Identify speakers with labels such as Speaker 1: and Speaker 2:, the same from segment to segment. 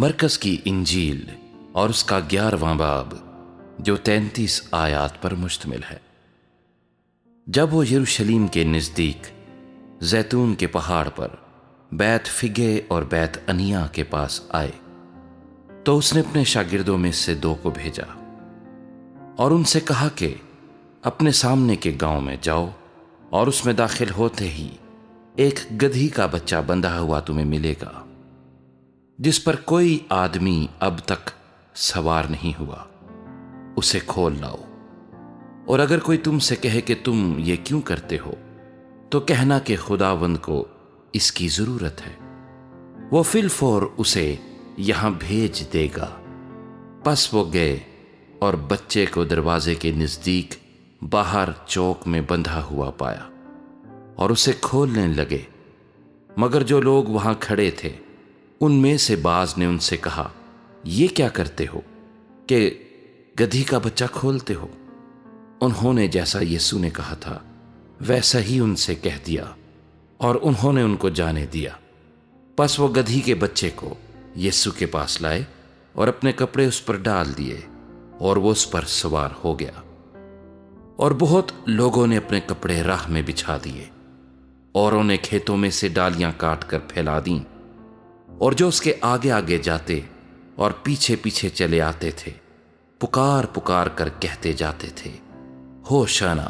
Speaker 1: مرکز کی انجیل اور اس کا 11واں باب جو 33 آیات پر مشتمل ہے۔ جب وہ یروشلیم کے نزدیک زیتون کے پہاڑ پر بیت فگے اور بیت انیا کے پاس آئے تو اس نے اپنے شاگردوں میں سے 2 کو بھیجا اور ان سے کہا کہ اپنے سامنے کے گاؤں میں جاؤ اور اس میں داخل ہوتے ہی ایک گدھی کا بچہ بندھا ہوا تمہیں ملے گا جس پر کوئی آدمی اب تک سوار نہیں ہوا، اسے کھول لاؤ۔ اور اگر کوئی تم سے کہے کہ تم یہ کیوں کرتے ہو تو کہنا کہ خداوند کو اس کی ضرورت ہے، وہ فی الفور اسے یہاں بھیج دے گا۔ پس وہ گئے اور بچے کو دروازے کے نزدیک باہر چوک میں بندھا ہوا پایا اور اسے کھولنے لگے، مگر جو لوگ وہاں کھڑے تھے ان میں سے بعض نے ان سے کہا، یہ کیا کرتے ہو کہ گدھی کا بچہ کھولتے ہو؟ انہوں نے جیسا یسوع نے کہا تھا ویسا ہی ان سے کہہ دیا اور انہوں نے ان کو جانے دیا۔ پس وہ گدھی کے بچے کو یسوع کے پاس لائے اور اپنے کپڑے اس پر ڈال دیے اور وہ اس پر سوار ہو گیا۔ اور بہت لوگوں نے اپنے کپڑے راہ میں بچھا دیے، اوروں نے کھیتوں میں سے ڈالیاں کاٹ کر پھیلا دیں، اور جو اس کے آگے آگے جاتے اور پیچھے پیچھے چلے آتے تھے پکار پکار کر کہتے جاتے تھے، ہوشنا،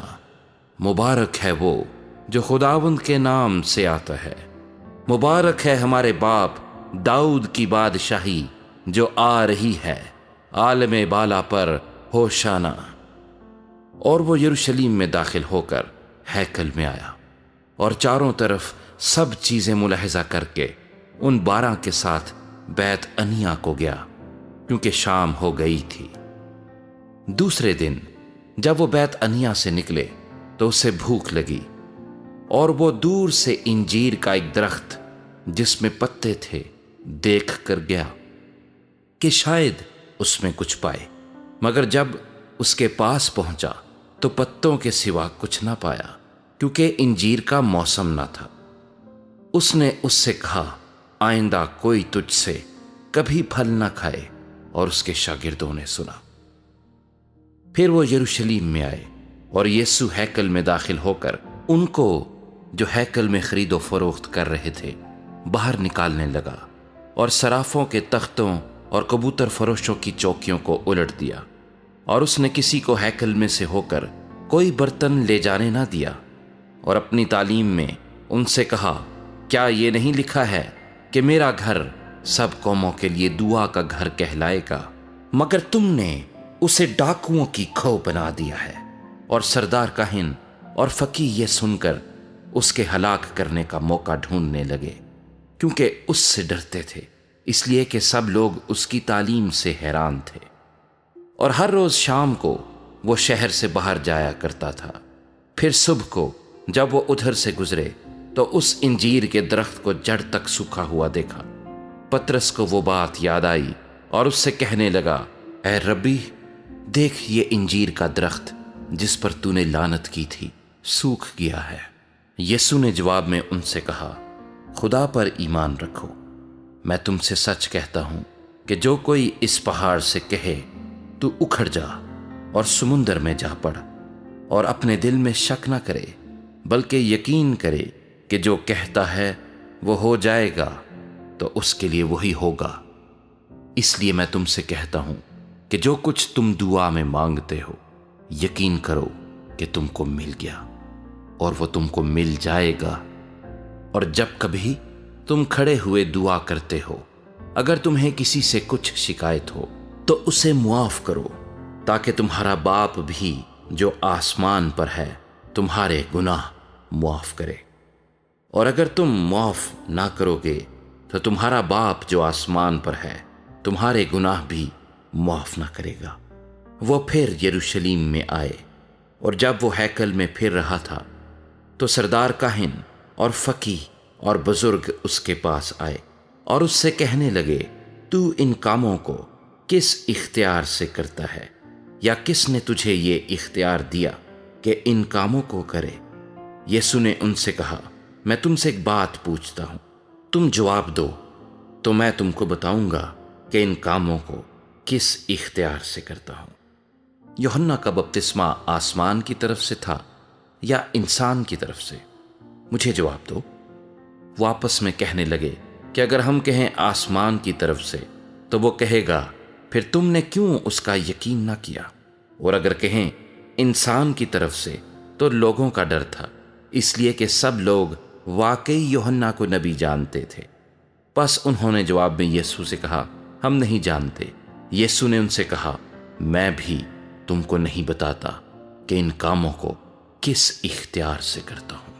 Speaker 1: مبارک ہے وہ جو خداوند کے نام سے آتا ہے، مبارک ہے ہمارے باپ داؤد کی بادشاہی جو آ رہی ہے، عالم بالا پر ہوشنا۔ اور وہ یروشلیم میں داخل ہو کر ہیکل میں آیا اور چاروں طرف سب چیزیں ملاحظہ کر کے ان 12 کے ساتھ بیت انیا کو گیا، کیونکہ شام ہو گئی تھی۔ دوسرے دن جب وہ بیت انیا سے نکلے تو اسے بھوک لگی، اور وہ دور سے انجیر کا ایک درخت جس میں پتے تھے دیکھ کر گیا کہ شاید اس میں کچھ پائے، مگر جب اس کے پاس پہنچا تو پتوں کے سوا کچھ نہ پایا، کیونکہ انجیر کا موسم نہ تھا۔ اس نے اس سے کہا، آئندہ کوئی تجھ سے کبھی پھل نہ کھائے، اور اس کے شاگردوں نے سنا۔ پھر وہ یروشلیم میں آئے اور یسوع ہیکل میں داخل ہو کر ان کو جو ہیکل میں خرید و فروخت کر رہے تھے باہر نکالنے لگا، اور صرافوں کے تختوں اور کبوتر فروشوں کی چوکیوں کو الٹ دیا، اور اس نے کسی کو ہیکل میں سے ہو کر کوئی برتن لے جانے نہ دیا، اور اپنی تعلیم میں ان سے کہا، کیا یہ نہیں لکھا ہے کہ میرا گھر سب قوموں کے لیے دعا کا گھر کہلائے گا؟ مگر تم نے اسے ڈاکوؤں کی کھو بنا دیا ہے۔ اور سردار کاہن اور فقیہ یہ سن کر اس کے ہلاک کرنے کا موقع ڈھونڈنے لگے، کیونکہ اس سے ڈرتے تھے، اس لیے کہ سب لوگ اس کی تعلیم سے حیران تھے۔ اور ہر روز شام کو وہ شہر سے باہر جایا کرتا تھا۔ پھر صبح کو جب وہ ادھر سے گزرے تو اس انجیر کے درخت کو جڑ تک سوکھا ہوا دیکھا۔ پترس کو وہ بات یاد آئی اور اس سے کہنے لگا، اے ربی، دیکھ یہ انجیر کا درخت جس پر تو نے لعنت کی تھی سوکھ گیا ہے۔ یسوع نے جواب میں ان سے کہا، خدا پر ایمان رکھو، میں تم سے سچ کہتا ہوں کہ جو کوئی اس پہاڑ سے کہے تو اکھڑ جا اور سمندر میں جا پڑ، اور اپنے دل میں شک نہ کرے بلکہ یقین کرے کہ جو کہتا ہے وہ ہو جائے گا، تو اس کے لیے وہی ہوگا۔ اس لیے میں تم سے کہتا ہوں کہ جو کچھ تم دعا میں مانگتے ہو یقین کرو کہ تم کو مل گیا، اور وہ تم کو مل جائے گا۔ اور جب کبھی تم کھڑے ہوئے دعا کرتے ہو، اگر تمہیں کسی سے کچھ شکایت ہو تو اسے معاف کرو، تاکہ تمہارا باپ بھی جو آسمان پر ہے تمہارے گناہ معاف کرے۔ اور اگر تم معاف نہ کرو گے تو تمہارا باپ جو آسمان پر ہے تمہارے گناہ بھی معاف نہ کرے گا۔ وہ پھر یروشلیم میں آئے، اور جب وہ ہیکل میں پھر رہا تھا تو سردار کاہن اور فقیہ اور بزرگ اس کے پاس آئے اور اس سے کہنے لگے، تو ان کاموں کو کس اختیار سے کرتا ہے، یا کس نے تجھے یہ اختیار دیا کہ ان کاموں کو کرے؟ یسوع نے ان سے کہا، میں تم سے ایک بات پوچھتا ہوں، تم جواب دو تو میں تم کو بتاؤں گا کہ کہ ان کاموں کو کس اختیار سے کرتا ہوں۔ یوحنا کا بپتسمہ آسمان کی طرف سے تھا یا انسان کی طرف سے؟ مجھے جواب دو۔ وہ آپس میں کہنے لگے کہ اگر ہم کہیں آسمان کی طرف سے تو وہ کہے گا پھر تم نے کیوں اس کا یقین نہ کیا، اور اگر کہیں انسان کی طرف سے تو لوگوں کا ڈر تھا، اس لیے کہ سب لوگ واقعی یوحنا کو نبی جانتے تھے۔ پس انہوں نے جواب میں یسوع سے کہا، ہم نہیں جانتے۔ یسوع نے ان سے کہا، میں بھی تم کو نہیں بتاتا کہ ان کاموں کو کس اختیار سے کرتا ہوں۔